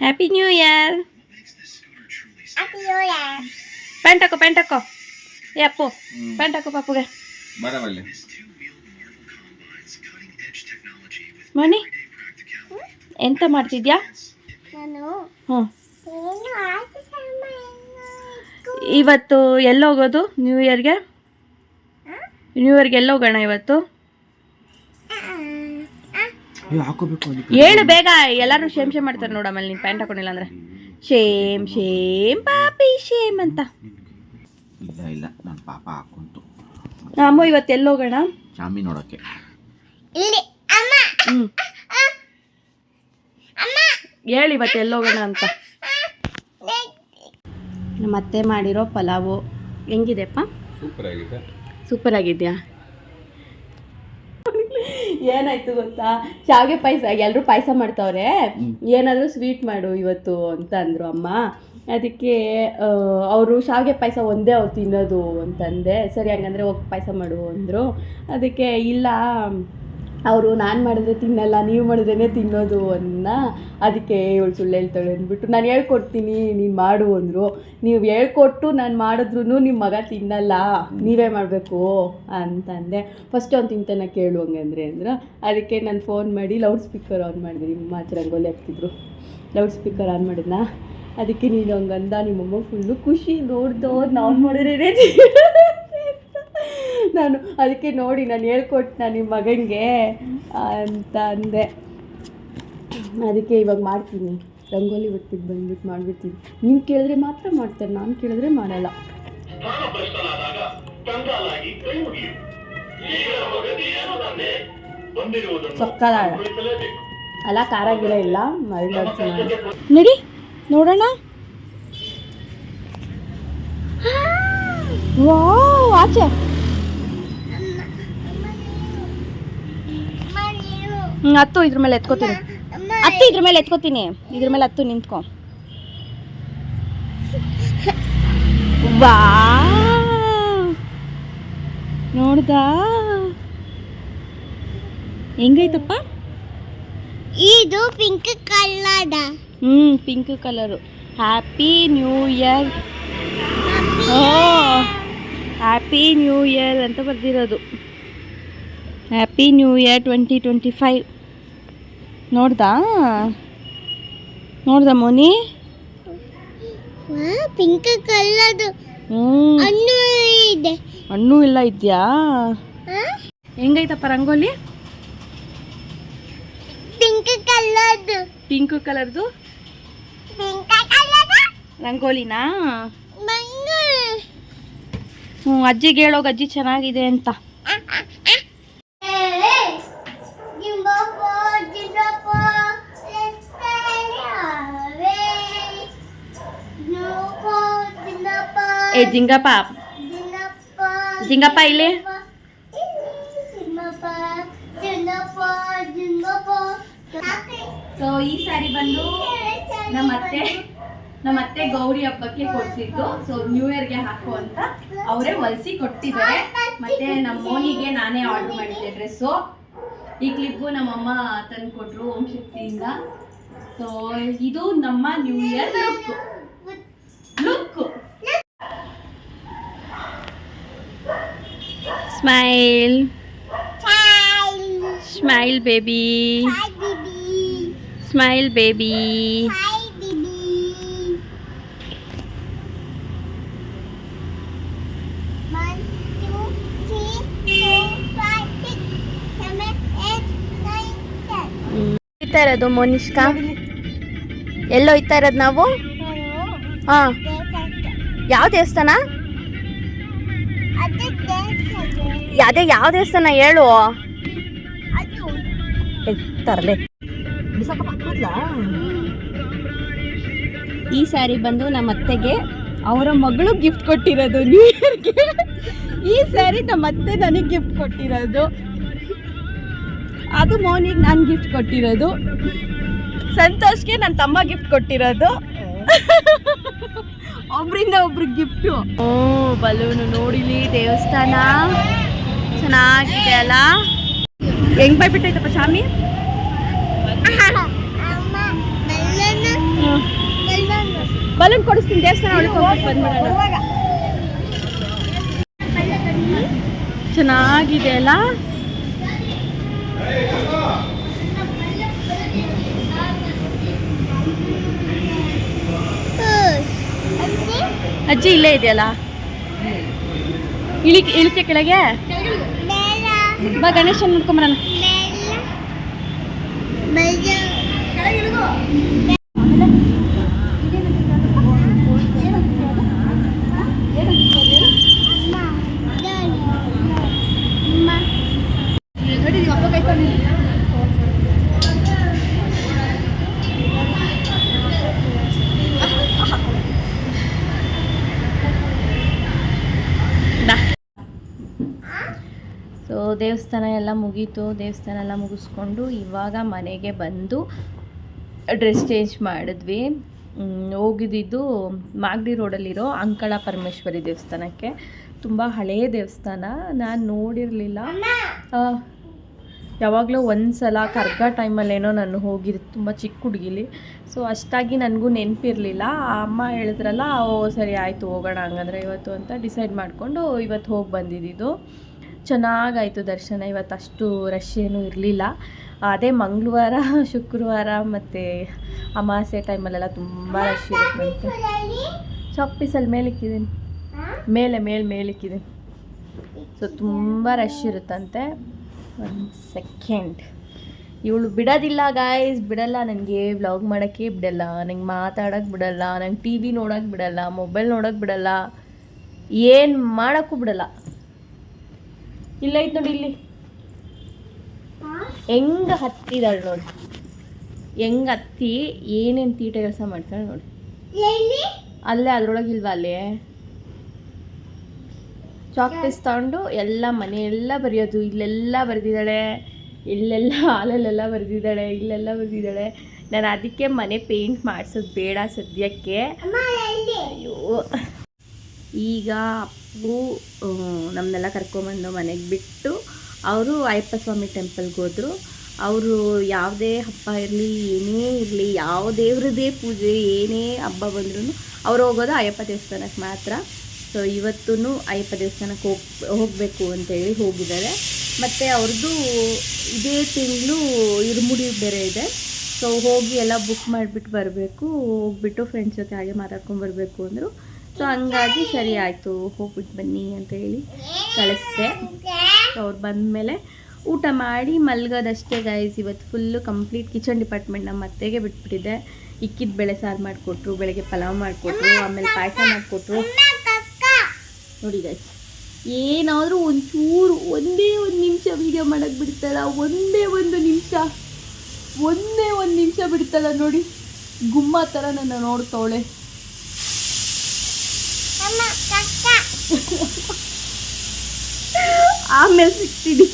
Happy new year. Pant ಹಾಕೋ ಏ Appu, pant ಹಾಕೋ ಪಾಪುಗೆ. ಮನಿ ಎಂತ ಮಾಡ್ತಿದ್ಯಾ? ಹ್ಞೂ, ಇವತ್ತು ಎಲ್ಲೋಗೋದು ನ್ಯೂ ಇಯರ್ಗೆ? ಎಲ್ಲೋಗೋಣ ಇವತ್ತು? ಹೇಳು ಬೇಗ, ಎಲ್ಲರೂ ಶೇಮ್ ಮಾಡ್ತಾರೆ ನೋಡು. ಆಮೇಲೆ ನೀನು ಪ್ಯಾಂಟ್ ಹಾಕೊಂಡಿಲ್ಲ ಅಂದರೆ ಶೇಮ್ ಪಾಪಿ ಶೇಮ್ ಅಂತ. ಇಲ್ಲ ನನ್ನ ಪಾಪ ಹಾಕೊಂತು. ಅಮ್ಮ ಇವತ್ತು ಎಲ್ಲೋಗೋಣ? ಚಾಮಿ ನೋಡೋಕ್ಕೆ. ಹೇಳಿ ಇವತ್ತು ಎಲ್ಲೋಗೋಣ ಅಂತ. ನಮ್ಮ ಅತ್ತೆ ಮಾಡಿರೋ ಪಲಾವು ಹೆಂಗಿದೆಪ್ಪ? ಸೂಪರ್ ಆಗಿದೆಯಾ? ಏನಾಯ್ತು ಗೊತ್ತಾ, ಶಾವಿಗೆ ಪಾಯಸ ಎಲ್ಲರೂ ಪಾಯಸ ಮಾಡ್ತಾವ್ರೆ, ಏನಾದರೂ ಸ್ವೀಟ್ ಮಾಡು ಇವತ್ತು ಅಂತ ಅಂದರು ಅಮ್ಮ. ಅದಕ್ಕೆ ಅವರು ಶಾವಿಗೆ ಪಾಯಸ ಒಂದೇ ಅವ್ರು ತಿನ್ನೋದು ಅಂತಂದೆ. ಸರಿ ಹಂಗಂದರೆ ಹೋಗಿ ಪಾಯಸ ಮಾಡು ಅಂದರು. ಅದಕ್ಕೆ ಇಲ್ಲ, ಅವರು ನಾನು ಮಾಡಿದ್ರೆ ತಿನ್ನಲ್ಲ, ನೀವು ಮಾಡಿದ್ರೇ ತಿನ್ನೋದು ಅನ್ನ. ಅದಕ್ಕೆ ಇವಳು ಸುಳ್ಳು ಹೇಳ್ತಾಳೆ ಅಂದ್ಬಿಟ್ಟು ನಾನು ಹೇಳ್ಕೊಡ್ತೀನಿ ನೀನು ಮಾಡು ಅಂದರು. ನೀವು ಹೇಳ್ಕೊಟ್ಟು ನಾನು ಮಾಡಿದ್ರೂ ನಿಮ್ಮ ಮಗ ತಿನ್ನಲ್ಲ, ನೀವೇ ಮಾಡಬೇಕು ಅಂತಂದೆ. ಫಸ್ಟ್ ಅವ್ನು ತಿಂತಾನೆ ಕೇಳು ಹಂಗಂದ್ರೆ ಅಂದರು. ಅದಕ್ಕೆ ನಾನು ಫೋನ್ ಮಾಡಿ ಲೌಡ್ ಸ್ಪೀಕರ್ ಆನ್ ಮಾಡಿದೆ. ನಿಮ್ಮ ಆಚೆ ರಂಗೋಲಿ ಹಾಕ್ತಿದ್ರು, ಲೌಡ್ ಸ್ಪೀಕರ್ ಆನ್ ಮಾಡಿದ್ನ. ಅದಕ್ಕೆ ನೀನು ಹಂಗಂದ. ನಿಮ್ಮಮ್ಮ ಫುಲ್ಲು ಖುಷಿ, ನೋಡ್ದೋ ನಾವು ಮಾಡಿದ್ರೆ ನಾನು. ಅದಕ್ಕೆ ನೋಡಿ ನಾನು ಹೇಳ್ಕೊಟ್ಟು ನಿಮ್ಮ ಮಗನಿಗೆ ಅಂತ ಅಂದೆ. ಅದಕ್ಕೆ ಇವಾಗ ಮಾಡ್ತೀನಿ, ರಂಗೋಲಿ ಬಿಟ್ಬಿಟ್ಟು ಬಂದ್ಬಿಟ್ಟು ಮಾಡಿಬಿಡ್ತೀನಿ. ನೀನು ಕೇಳಿದ್ರೆ ಮಾತ್ರ ಮಾಡ್ತಾರೆ, ನಾನು ಕೇಳಿದ್ರೆ ಮಾಡಲ್ಲ. ಸಕ್ಕದ ಅಲ್ಲ, ಖಾರ ಗಿರ ಇಲ್ಲ, ನಡಿ ನೋಡೋಣ. ವಾವ್, ಆಚೆ ಹತ್ತು, ಇದ್ರ ಮೇಲೆ ಎತ್ಕೋತೀನಿ. ಇದ್ರ ಮೇಲೆ ಎತ್ಕೋತೀನಿ, ಇದ್ರ ಮೇಲೆ ಹತ್ತು, ನಿಂತ್ಕೊ. ವಾ, ನೋಡ್ದಾ ಹೆಂಗೈತಪ್ಪ? ಇದು pink colour. Pink colour. Happy new year. Happy new year ಅಂತ ಬರ್ದಿರೋದು. Happy new year 2025. ನೋಡ್ದಾ ಮೋನಿ? ಪಿಂಕ್ ಕಲರ್. ಹಣ್ಣು ಇಲ್ಲ ಇದೆಯಾ? ಹೆಂಗೈತಪ್ಪ ರಂಗೋಲಿ? ಪಿಂಕ್ ಕಲರ್ದು ರಂಗೋಲಿನಾ? ಅಜ್ಜಿಗೆ ಹೇಳೋಗ, ಅಜ್ಜಿ ಚೆನ್ನಾಗಿದೆ ಅಂತ. ಏ ಜಿಂಗಪ್ಪ ಇಲ್ಲಿ. ಸೊ ಈ ಸ್ಯಾರಿ ಬಂದು ನಮ್ಮ ಅತ್ತೆ ಗೌರಿ ಹಬ್ಬಕ್ಕೆ ಕೊಡ್ಸಿದ್ದು. ಸೊ ನ್ಯೂ ಇಯರ್ಗೆ ಹಾಕೋ ಅಂತ ಅವರೇ ಹೊಲಿಸಿ ಕೊಟ್ಟಿದ್ದಾರೆ. ಮತ್ತೆ ನಮ್ಮ ಮೋನಿಗೆ ನಾನೇ ಆರ್ಡರ್ ಮಾಡಿದ್ದೆ ಡ್ರೆಸ್ಸು. ಈ ಕ್ಲಿಪ್ಪು ನಮ್ಮಮ್ಮ ತಂದು ಕೊಟ್ಟರು ಓಂ ಶಕ್ತಿಯಿಂದ. ಸೊ ಇದು ನಮ್ಮ new year look. Smile baby, smile baby. ಹೋಯ್ತಾ ಇರೋದು ಮೋನಿಷ್ಕಾ? ಎಲ್ಲೋ ಹೋಯ್ತಾ ಇರೋದು ನಾವು? ಹಾಂ, ಯಾವ ದೇವಸ್ಥಾನ? ಅದೇ ಯಾವ ದೇವಸ್ಥಾನ ಹೇಳು. ತರಲೆ. ಈ ಸ್ಯಾರಿ ಬಂದು ನಮ್ಮ ಅತ್ತೆಗೆ ಅವರ ಮಗಳು ಗಿಫ್ಟ್ ಕೊಟ್ಟಿರೋದು ನ್ಯೂ ಇಯರ್ಗೆ. ಈ ಸ್ಯಾರಿ ನಮ್ಮ ಅತ್ತೆ ನನಗೆ ಗಿಫ್ಟ್ ಕೊಟ್ಟಿರೋದು. ಅದು ಮೋನಿಗೆ ನಾನು ಗಿಫ್ಟ್ ಕೊಟ್ಟಿರೋದು. ಸಂತೋಷ್ಗೆ ನನ್ನ ತಮ್ಮ ಗಿಫ್ಟ್ ಕೊಟ್ಟಿರೋದು. ಒಬ್ರಿಂದ ಒಬ್ರಿಗೆ ಗಿಫ್ಟು. ಓ ಬಲೂನು ನೋಡಿಲಿ, ದೇವಸ್ಥಾನ ಚೆನ್ನಾಗಿದೆ ಅಲ್ಲ. ಹೆಂಗ್ ಬಾಯ್ಬಿಟ್ಟೈತಪ್ಪ ಚಾಮಿ? ಬಲೂನ್ ಕೊಡಿಸ್ತೀನಿ ದೇವಸ್ಥಾನ ಒಳಗೆ ಹೋಗ್ಬಿಟ್ಟು ಬಂದ್ಬಿಡೋಣ. ಚೆನ್ನಾಗಿದೆ ಅಲ್ಲ. ಅಜ್ಜಿ ಇಲ್ಲೇ ಇದೆಯಲ್ಲ, ಇಳಿಕೆ ಕೆಳಗೆ ಬಾ ಗಣೇಶನ್ ನೋಡ್ಕೊಂಬರೋಣ. ಸೊ ದೇವಸ್ಥಾನ ಎಲ್ಲ ಮುಗೀತು. ದೇವಸ್ಥಾನ ಎಲ್ಲ ಮುಗಿಸ್ಕೊಂಡು ಇವಾಗ ಮನೆಗೆ ಬಂದು ಡ್ರೆಸ್ ಚೇಂಜ್ ಮಾಡಿದ್ವಿ. ಹೋಗಿದ್ದು ಮಾಗಡಿ ರೋಡಲ್ಲಿರೋ ಅಂಕಳ ಪರಮೇಶ್ವರಿ ದೇವಸ್ಥಾನಕ್ಕೆ. ತುಂಬ ಹಳೆಯ ದೇವಸ್ಥಾನ, ನಾನು ನೋಡಿರಲಿಲ್ಲ. ಯಾವಾಗಲೂ ಒಂದು ಸಲ ಕರ್ಗ ಟೈಮಲ್ಲೇನೋ ನಾನು ಹೋಗಿದ್ದು, ತುಂಬ ಚಿಕ್ಕ ಹುಡುಗಿಲಿ. ಸೊ ಅಷ್ಟಾಗಿ ನನಗೂ ನೆನಪಿರಲಿಲ್ಲ. ಅಮ್ಮ ಹೇಳಿದ್ರಲ್ಲ, ಓ ಸರಿ ಆಯಿತು ಹೋಗೋಣ ಹಂಗಂದ್ರೆ ಇವತ್ತು ಅಂತ ಡಿಸೈಡ್ ಮಾಡಿಕೊಂಡು ಇವತ್ತು ಹೋಗಿ ಬಂದಿದ್ದು. ಚೆನ್ನಾಗಾಯಿತು ದರ್ಶನ. ಇವತ್ತು ಅಷ್ಟು ರಶ್ ಏನೂ ಇರಲಿಲ್ಲ. ಅದೇ ಮಂಗಳವಾರ, ಶುಕ್ರವಾರ ಮತ್ತು ಅಮಾವಾಸ್ಯೆ ಟೈಮಲ್ಲೆಲ್ಲ ತುಂಬ ರಶ್ ಇರುತ್ತೆ. ಚಾಕ್ ಪೀಸಲ್ಲಿ ಮೇಲಿಕ್ಕಿದ್ದೀನಿ, ಮೇಲಿಕ್ಕಿದ್ದೀನಿ. ಸೊ ತುಂಬ ರಶ್ ಇರುತ್ತಂತೆ. ಒಂದು ಸೆಕೆಂಡ್, ಇವಳು ಬಿಡೋದಿಲ್ಲ ಗಾಯ್ಸ್, ಬಿಡಲ್ಲ. ನನಗೆ ವ್ಲಾಗ್ ಮಾಡೋಕ್ಕೆ ಬಿಡಲ್ಲ, ನಂಗೆ ಮಾತಾಡೋಕ್ಕೆ ಬಿಡಲ್ಲ, ನಂಗೆ ಟಿ ವಿ ನೋಡೋಕ್ಕೆ ಬಿಡಲ್ಲ, ಮೊಬೈಲ್ ನೋಡೋಕ್ಕೆ ಬಿಡಲ್ಲ, ಏನು ಮಾಡೋಕ್ಕೂ ಬಿಡಲ್ಲ. ಇಲ್ಲ ಐತೆ ನೋಡಿ, ಇಲ್ಲಿ ಹೆಂಗೆ ಹತ್ತಿದಾಳೆ ನೋಡಿ, ಹೆಂಗೆ ಹತ್ತಿ ಏನೇನು ತೀಟ ಕೆಲಸ ಮಾಡ್ತಾಳೆ ನೋಡಿ. ಅಲ್ಲೇ ಅದ್ರೊಳಗಿಲ್ವಾ ಅಲ್ಲಿ ಚಾಕ್ ಪೀಸ್ ತಗೊಂಡು ಎಲ್ಲ ಮನೆಯೆಲ್ಲ ಬರೆಯೋದು. ಇಲ್ಲೆಲ್ಲ ಬರೆದಿದ್ದಾಳೆ, ಇಲ್ಲೆಲ್ಲ ಹಾಲಲ್ಲೆಲ್ಲ ಬರೆದಿದ್ದಾಳೆ, ಇಲ್ಲೆಲ್ಲ ಬರೆದಿದ್ದಾಳೆ. ನಾನು ಅದಕ್ಕೆ ಮನೆ ಪೇಂಟ್ ಮಾಡಿಸೋದು ಬೇಡ ಸದ್ಯಕ್ಕೆ. ಅಯ್ಯೋ, ಈಗ ಅಪ್ಪು ನಮ್ಮನ್ನೆಲ್ಲ ಕರ್ಕೊಂಬಂದು ಮನೆಗೆ ಬಿಟ್ಟು ಅವರು ಅಯ್ಯಪ್ಪ ಸ್ವಾಮಿ ಟೆಂಪಲ್ಗೆ ಹೋದರು. ಅವರು ಯಾವುದೇ ಹಬ್ಬ ಇರಲಿ, ಏನೇ ಇರಲಿ, ಯಾವ ದೇವ್ರದ್ದೇ ಪೂಜೆ, ಏನೇ ಹಬ್ಬ ಬಂದ್ರೂ ಅವ್ರು ಹೋಗೋದು ಅಯ್ಯಪ್ಪ ದೇವಸ್ಥಾನಕ್ಕೆ ಮಾತ್ರ. ಸೊ ಇವತ್ತೂ ಅಯ್ಯಪ್ಪ ದೇವಸ್ಥಾನಕ್ಕೆ ಹೋಗಬೇಕು ಅಂತೇಳಿ ಹೋಗಿದ್ದಾರೆ. ಮತ್ತು ಅವ್ರದ್ದು ಇದೇ ತಿಂಗಳು ಇರುಮುಡಿ ಬೇರೆ ಇದೆ. ಸೊ ಹೋಗಿ ಎಲ್ಲ ಬುಕ್ ಮಾಡಿಬಿಟ್ಟು ಬರಬೇಕು. ಹೋಗ್ಬಿಟ್ಟು ಫ್ರೆಂಡ್ಸ್ ಜೊತೆ ಹಾಗೆ ಮಾತಾಡ್ಕೊಂಡು ಬರಬೇಕು ಅಂದರು. ಸೊ ಹಂಗಾಗಿ ಸರಿ ಆಯಿತು, ಹೋಗ್ಬಿಟ್ಟು ಬನ್ನಿ ಅಂತ ಹೇಳಿ ಕಳಿಸ್ದೆ. ಸೊ ಅವ್ರು ಬಂದಮೇಲೆ ಊಟ ಮಾಡಿ ಮಲ್ಗೋದಷ್ಟೇ ಗೈಸ್. ಇವತ್ತು ಫುಲ್ಲು ಕಂಪ್ಲೀಟ್ ಕಿಚನ್ ಡಿಪಾರ್ಟ್ಮೆಂಟ್ ನಮ್ಮ ಅತ್ತೆಗೆ ಬಿಟ್ಬಿಟ್ಟಿದೆ. ಇಕ್ಕಿದ ಬೇಳೆ ಸಾರು ಮಾಡಿಕೊಟ್ರು, ಬೆಳಗ್ಗೆ ಪಲಾವ್ ಮಾಡಿಕೊಟ್ರು, ಆಮೇಲೆ ಪಾಯಸ ಮಾಡಿಕೊಟ್ರು. ನೋಡಿ ಗೈಸ್, ಏನಾದರೂ ಒಂಚೂರು ಒಂದೇ ಒಂದು ನಿಮಿಷ ವೀಡಿಯೋ ಮಾಡೋಕ್ಕೆ ಬಿಡ್ತಾಳ, ಒಂದೇ ಒಂದು ನಿಮಿಷ ಬಿಡ್ತಾಳ ನೋಡಿ. ಗುಮ್ಮ ಥರ ನನ್ನ ನೋಡ್ತಾವಳೆ. ಆಮೇಲೆ ಸಿಗ್ತೀನಿ.